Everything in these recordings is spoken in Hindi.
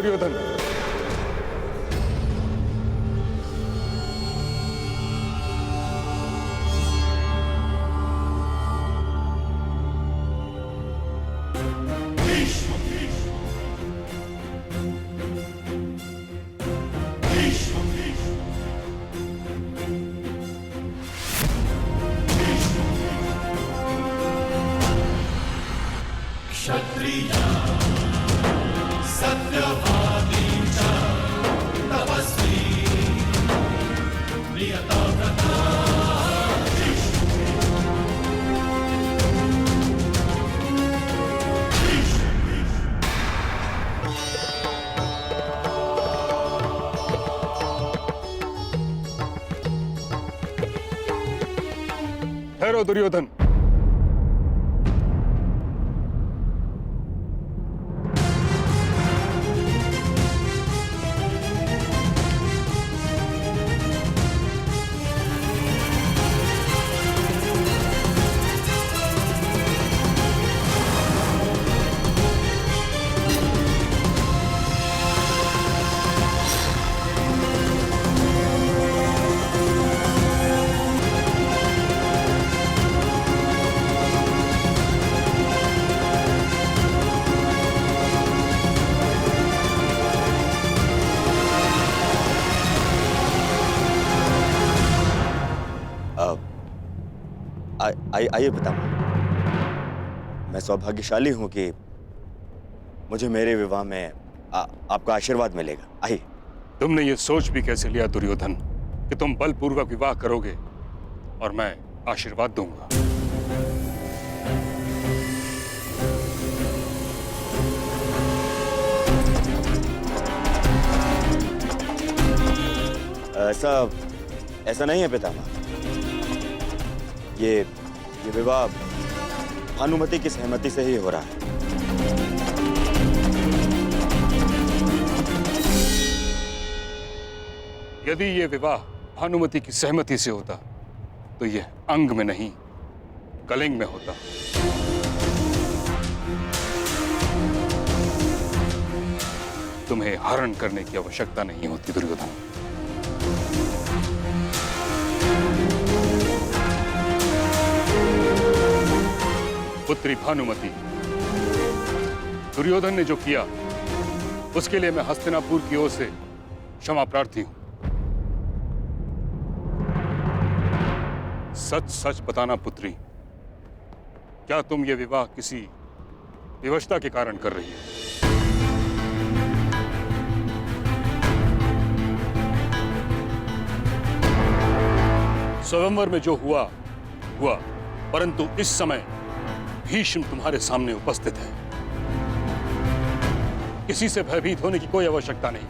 दुर्योधन। क्षत्रिय सत्यवादी च तपस्वी नियतव्रता। ठहरो दुर्योधन। आइए पितामह, मैं सौभाग्यशाली हूं कि मुझे मेरे विवाह में आपका आशीर्वाद मिलेगा। आइए। तुमने ये सोच भी कैसे लिया दुर्योधन कि तुम बलपूर्वक विवाह करोगे और मैं आशीर्वाद दूंगा? ऐसा नहीं है पितामह। ये विवाह भानुमति की सहमति से ही हो रहा है। यदि ये विवाह भानुमति की सहमति से होता तो यह अंग में नहीं कलिंग में होता। तुम्हें हरण करने की आवश्यकता नहीं होती दुर्योधन। पुत्री भानुमति, दुर्योधन ने जो किया उसके लिए मैं हस्तिनापुर की ओर से क्षमा प्रार्थी हूं। सच सच बताना पुत्री, क्या तुम ये विवाह किसी विवशता के कारण कर रही है? स्वयंवर में जो हुआ हुआ, परंतु इस समय भीष्म तुम्हारे सामने उपस्थित है। किसी से भयभीत होने की कोई आवश्यकता नहीं।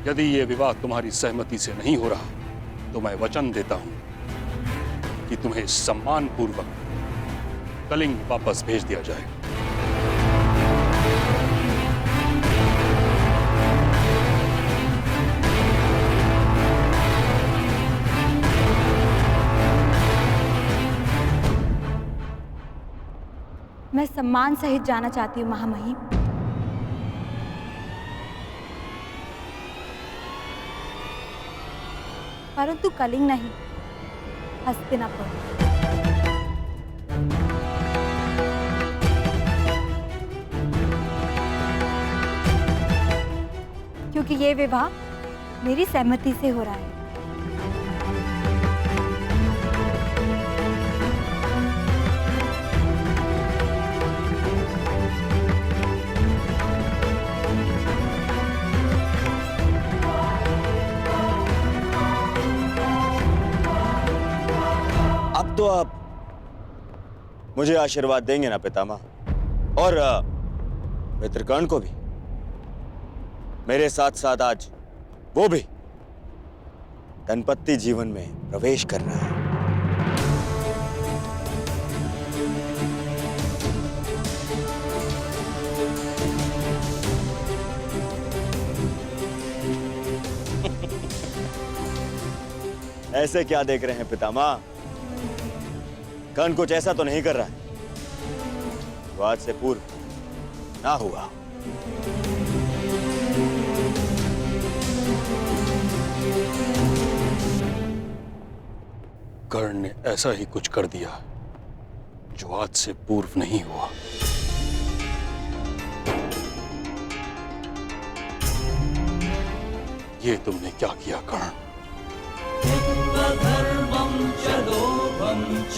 यदि यह विवाह तुम्हारी सहमति से नहीं हो रहा तो मैं वचन देता हूं कि तुम्हें सम्मानपूर्वक कलिंग वापस भेज दिया जाए। मैं सम्मान सहित जाना चाहती हूँ महामहिम। परंतु कलिंग नहीं, हस्तिनापुर। क्योंकि ये विवाह मेरी सहमति से हो रहा है। तो आप मुझे आशीर्वाद देंगे ना पितामह, और मित्रकर्ण को भी। मेरे साथ साथ आज वो भी दंपत्ति जीवन में प्रवेश कर रहा है। ऐसे क्या देख रहे हैं पितामह? कर्ण कुछ ऐसा तो नहीं कर रहा है जो आज से पूर्व ना हुआ। ऐसा ही कुछ कर दिया जो आज से पूर्व नहीं हुआ। ये तुमने क्या किया कर्ण? धर्मं च लोभं च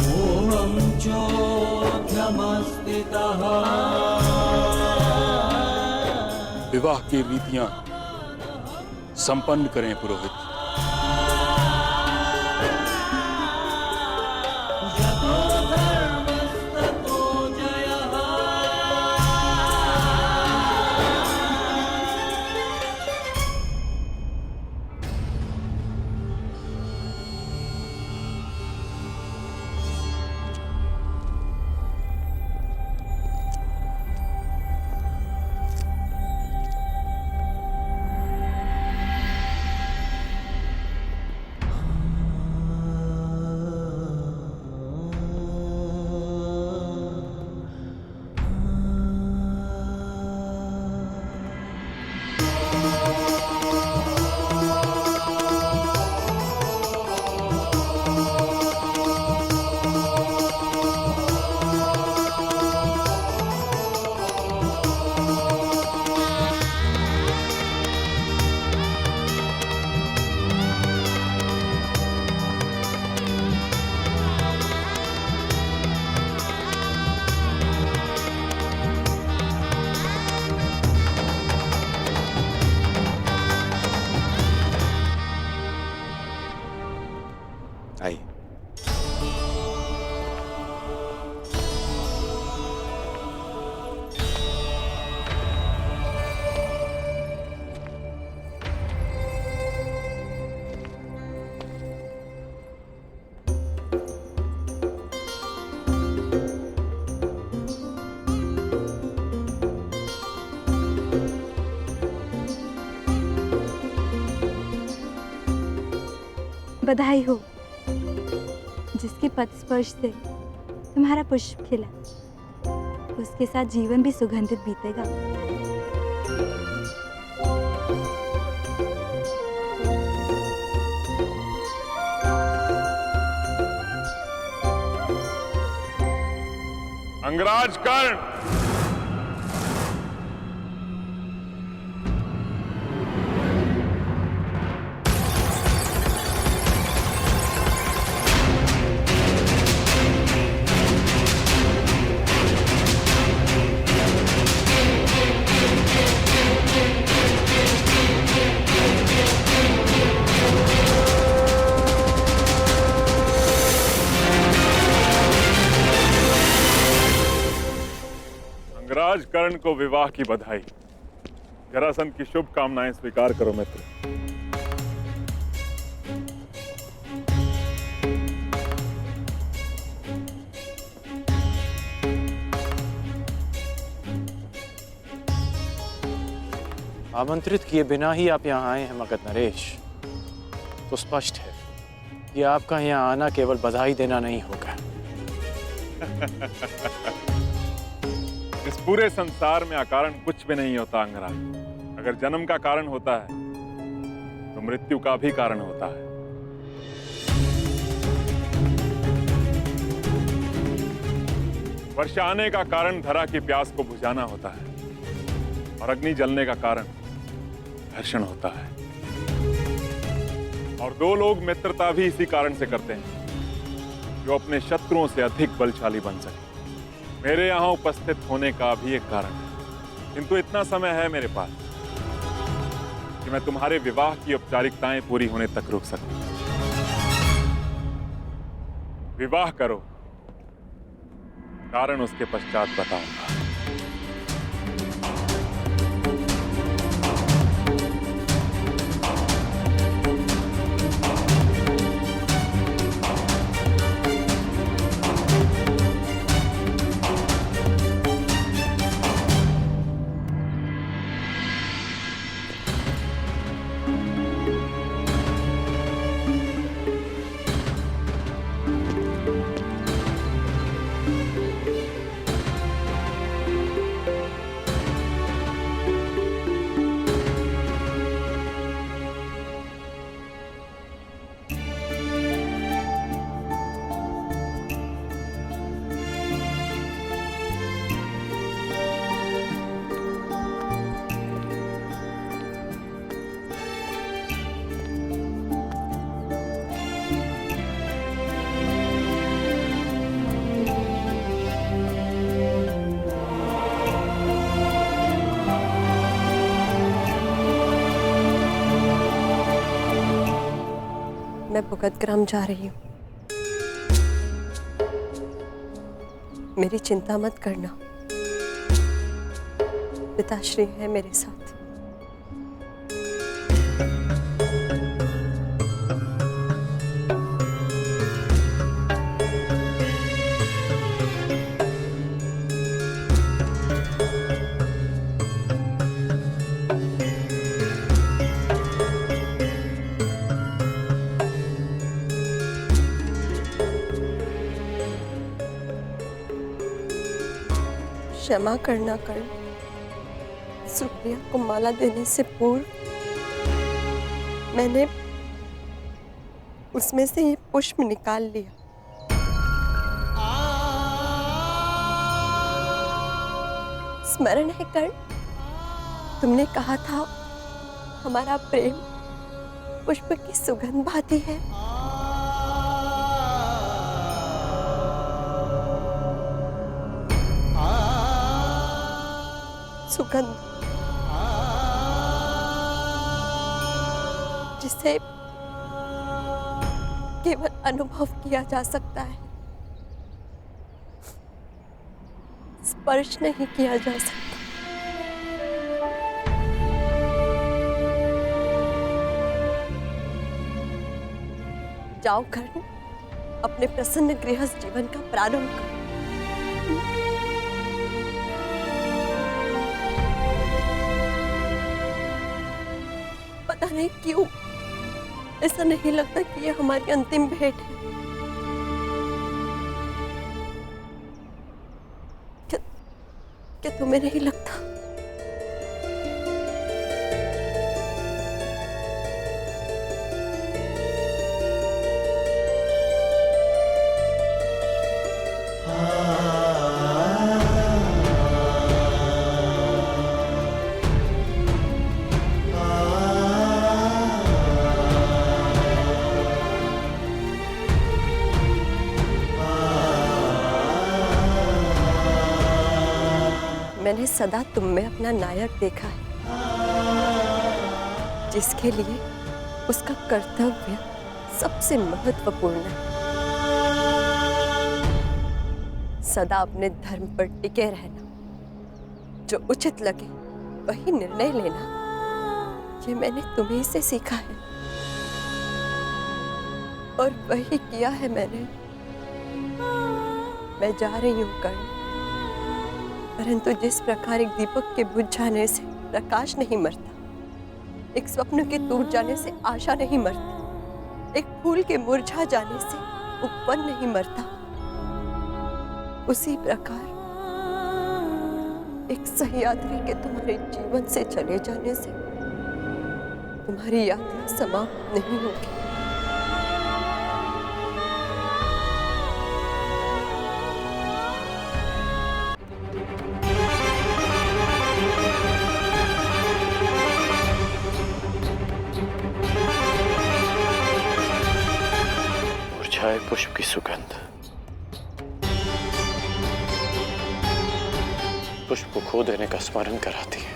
मोहं चोऽध्यमस्थितः। विवाह की रीतियां संपन्न करें पुरोहित। यतो धर्मस्ततो जयः। आइए। बधाई हो जिसके पद स्पर्श से तुम्हारा पुष्प खिला, उसके साथ जीवन भी सुगंधित बीतेगा। अंगराज कर्ण, अंगराज कर्ण को विवाह की बधाई। जरासंध की शुभकामनाएं स्वीकार करो मित्र। आमंत्रित किए बिना ही आप यहाँ आए हैं मगध नरेश, तो स्पष्ट है कि आपका यहाँ आना केवल बधाई देना नहीं होगा। इस पूरे संसार में अकारण कुछ भी नहीं होता अंगराज। अगर जन्म का कारण होता है तो मृत्यु का भी कारण होता है। वर्षा आने का कारण धरा की प्यास को बुझाना होता है और अग्नि जलने का कारण घर्षण होता है। और दो लोग मित्रता भी इसी कारण से करते हैं, जो अपने शत्रुओं से अधिक बलशाली बन सके। मेरे यहां उपस्थित होने का भी एक कारण है, किंतु इतना समय है मेरे पास कि मैं तुम्हारे विवाह की औपचारिकताएं पूरी होने तक रुक सकूं। विवाह करो, कारण उसके पश्चात बताऊंगा। भगतग्राम जा रही हूँ। मेरी चिंता मत करना, पिताश्री है मेरे साथ। क्षमा करना कर्ण, सुप्रिया को माला देने से पूर्व मैंने उसमें से ये पुष्प निकाल लिया। स्मरण है कर्ण, तुमने कहा था हमारा प्रेम पुष्प की सुगंध भाती है। सुगंध जिसे केवल अनुभव किया जा सकता है, स्पर्श नहीं किया जा सकता। जाओ कर्ण, अपने प्रसन्न गृहस्थ जीवन का प्रारंभ करो। पता नहीं क्यों ऐसा नहीं लगता कि ये हमारी अंतिम भेंट है। क्या तुम्हें नहीं लगता? मैंने सदा तुम में अपना नायक देखा है, जिसके लिए उसका कर्तव्य सबसे महत्वपूर्ण है। सदा अपने धर्म पर टिके रहना, जो उचित लगे वही निर्णय लेना, ये मैंने तुम्हीं से सीखा है और वही किया है मैंने। मैं जा रही हूँ कर्ण, परंतु जिस प्रकार एक दीपक के बुझ जाने से प्रकाश नहीं मरता, एक स्वप्न के टूट जाने से आशा नहीं मरती, एक फूल के मुरझा जाने से उपवन नहीं मरता, उसी प्रकार एक सहयात्री के तुम्हारे जीवन से चले जाने से तुम्हारी यात्रा समाप्त नहीं होगी। मुरझाए पुष्प की सुगंध पुष्प को खो देने का स्मरण कराती है।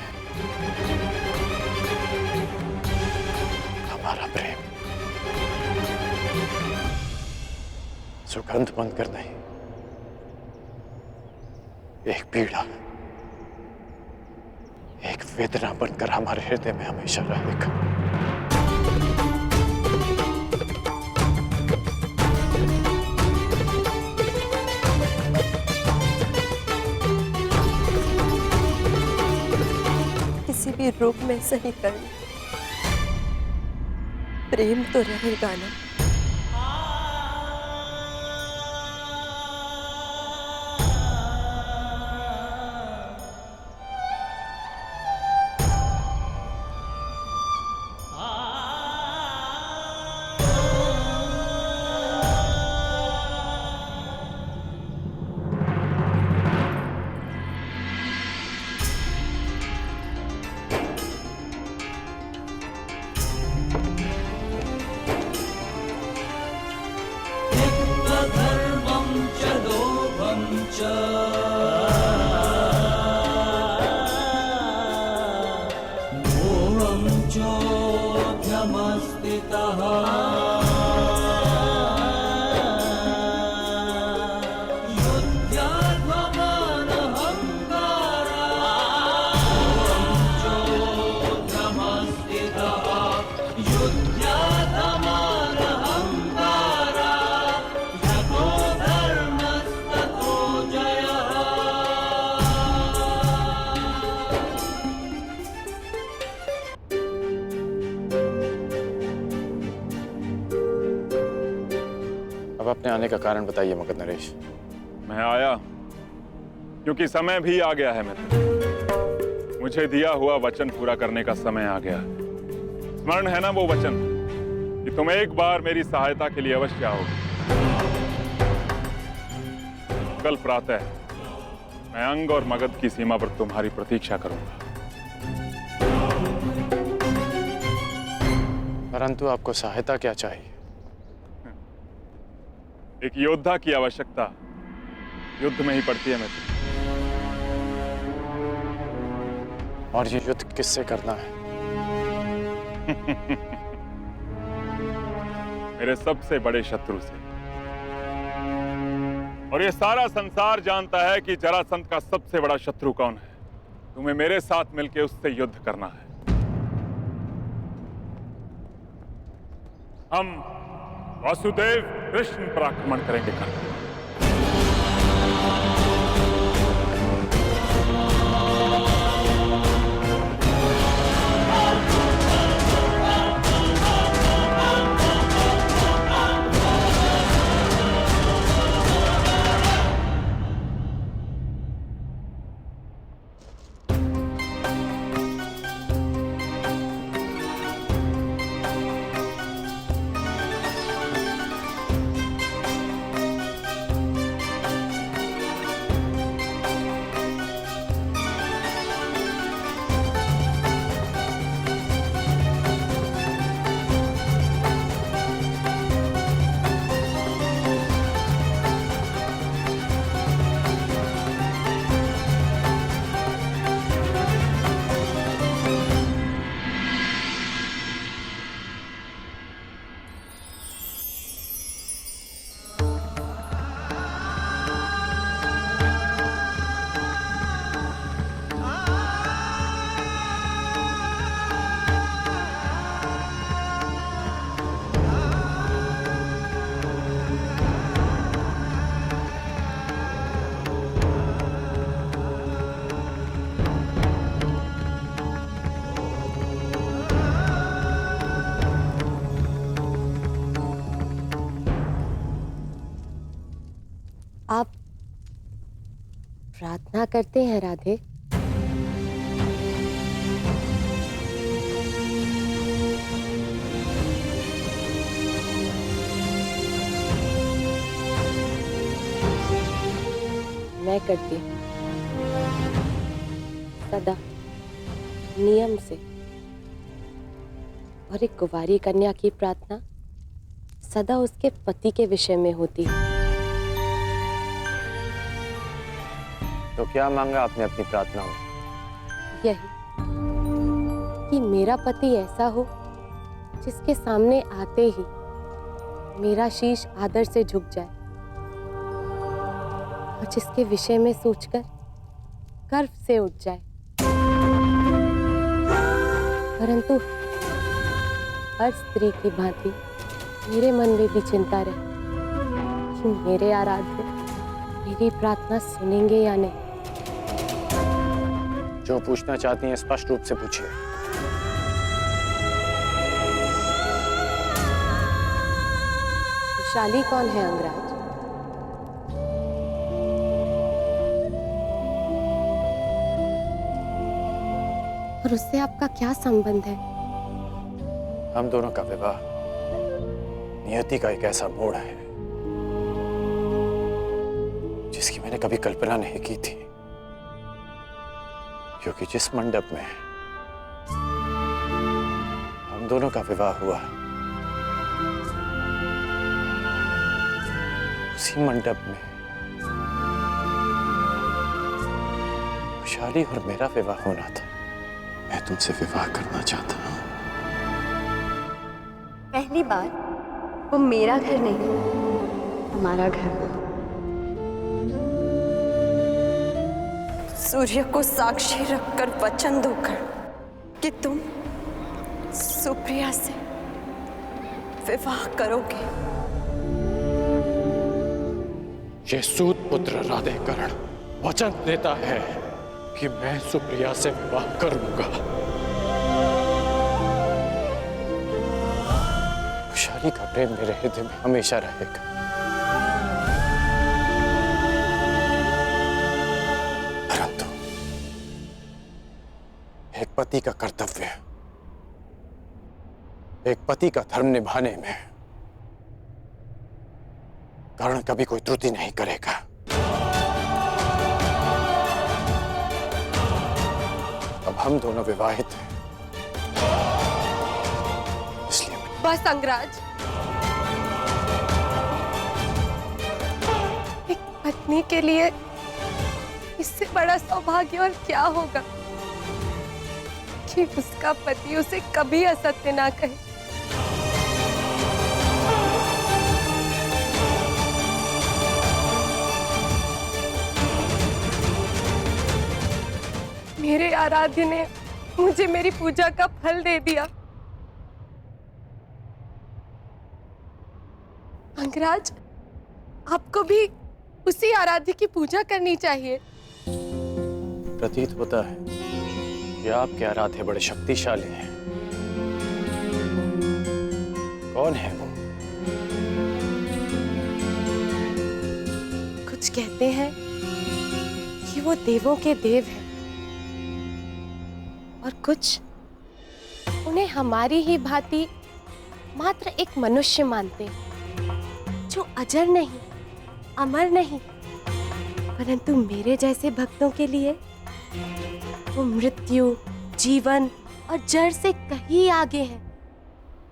हमारा प्रेम सुगंध बनकर नहीं, एक पीड़ा, एक वेदना बनकर हमारे हृदय में हमेशा रहेगा। किसी भी रूप में सही करना, प्रेम तो रहेगा ना। अपने आने का कारण बताइए मगध नरेश। मैं आया क्योंकि समय भी आ गया है मित्र। मुझे दिया हुआ वचन पूरा करने का समय आ गया। स्मरण है ना वो वचन कि तुम एक बार मेरी सहायता के लिए अवश्य आओगे। कल प्रातः मैं अंग और मगध की सीमा पर तुम्हारी प्रतीक्षा करूंगा। परंतु आपको सहायता क्या चाहिए? एक योद्धा की आवश्यकता युद्ध में ही पड़ती है मित्र। और ये युद्ध किससे करना है? मेरे सबसे बड़े शत्रु से। और ये सारा संसार जानता है कि जरासंध का सबसे बड़ा शत्रु कौन है। तुम्हें मेरे साथ मिलकर उससे युद्ध करना है। हम वासुदेव कृष्ण पर आक्रमण करेंगे कल। आप प्रार्थना करते हैं राधे? मैं करती हूँ सदा नियम से। और एक कुंवारी कन्या की प्रार्थना सदा उसके पति के विषय में होती है। तो क्या मांगा आपने अपनी प्रार्थना में? यही कि मेरा पति ऐसा हो जिसके सामने आते ही मेरा शीश आदर से झुक जाए और जिसके विषय में सोचकर गर्व से उठ जाए। परंतु हर स्त्री की भांति मेरे मन में भी चिंता रहे कि मेरे आराध्य मेरी प्रार्थना सुनेंगे या नहीं। जो पूछना चाहती हैं स्पष्ट रूप से पूछिए। वैशाली कौन है अंगराज? और उससे आपका क्या संबंध है? हम दोनों का विवाह नियति का एक ऐसा मोड़ है जिसकी मैंने कभी कल्पना नहीं की थी। क्योंकि जिस मंडप में हम दोनों का विवाह हुआ उसी मंडप में वैशाली और मेरा विवाह होना था। मैं तुमसे विवाह करना चाहता हूं। पहली बार वो मेरा घर नहीं, हमारा घर। सूर्य को साक्षी रखकर वचन दोकर कि तुम सुप्रिया से विवाह करोगे। ये सूत पुत्र राधेकरण वचन देता है कि मैं सुप्रिया से विवाह करूंगा। वैशाली का प्रेम मेरे हृदय में हमेशा रहेगा। एक पति का कर्तव्य, एक पति का धर्म निभाने में कर्ण कभी कोई त्रुटि नहीं करेगा। अब हम दोनों विवाहित हैं, इसलिए बस अंगराज, एक पत्नी के लिए इससे बड़ा सौभाग्य और क्या होगा कि उसका पति उसे कभी असत्य ना कहे। मेरे आराध्य ने मुझे मेरी पूजा का फल दे दिया। अंगराज, आपको भी उसी आराध्य की पूजा करनी चाहिए। प्रतीत होता है कि आपके आराध्य बड़े शक्तिशाली हैं। कौन है वो? कुछ कहते हैं कि वो देवों के देव हैं और कुछ उन्हें हमारी ही भांति मात्र एक मनुष्य मानते हैं, जो अजर नहीं, अमर नहीं, परंतु मेरे जैसे भक्तों के लिए वो मृत्यु, जीवन और जड़ से कहीं आगे है।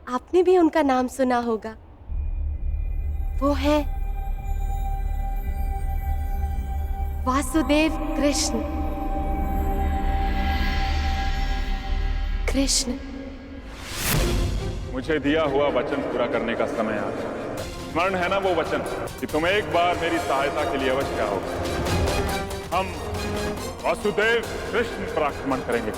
आपने भी उनका नाम सुना होगा। वो है वासुदेव कृष्ण। कृष्ण, मुझे दिया हुआ वचन पूरा करने का समय आ गया। स्मरण है ना वो वचन कि तुम एक बार मेरी सहायता के लिए अवश्य आओगे। हम वासुदेव कृष्ण पर आक्रमण करेंगे।